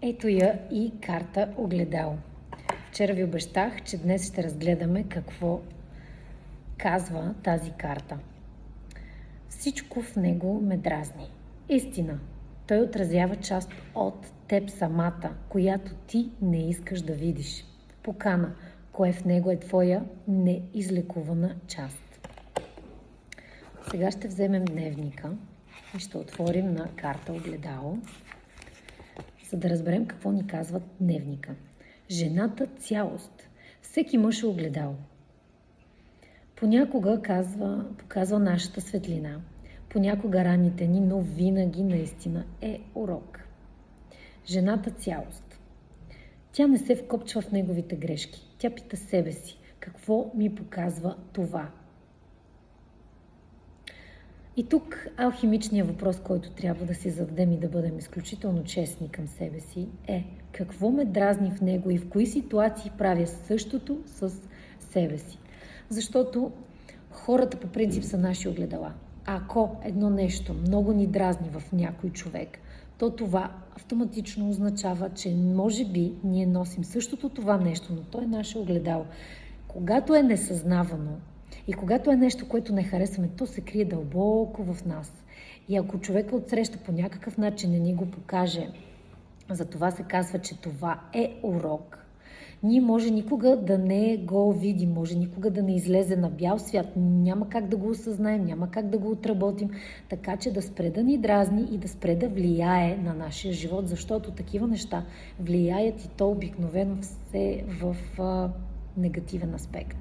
Ето я и карта огледало. Вчера ви обещах, че днес ще разгледаме какво казва тази карта. Всичко в него ме дразни. Истина. Той отразява част от теб самата, която ти не искаш да видиш. Покана. Кое в него е твоя неизлекувана част. Сега ще вземем дневника и ще отворим на карта огледало, за да разберем какво ни казва дневника. Жената цялост. Всеки мъж е огледало. Понякога показва нашата светлина, понякога раните ни, но винаги наистина е урок. Жената цялост. Тя не се вкопчва в неговите грешки. Тя пита себе си, какво ми показва това? И тук алхимичният въпрос, който трябва да си зададем и да бъдем изключително честни към себе си е: какво ме дразни в него и в кои ситуации правя същото с себе си? Защото хората по принцип са наши огледала. Ако едно нещо много ни дразни в някой човек, то това автоматично означава, че може би ние носим същото това нещо, но то е наше огледало. Когато е несъзнавано и когато е нещо, което не харесваме, то се крие дълбоко в нас. И ако човека отсреща по някакъв начин не ни го покаже, за това се казва, че това е урок, ние може никога да не го видим, може никога да не излезе на бял свят, няма как да го осъзнаем, няма как да го отработим, така че да спре да ни дразни и да спре да влияе на нашия живот, защото такива неща влияят и то обикновено все в негативен аспект.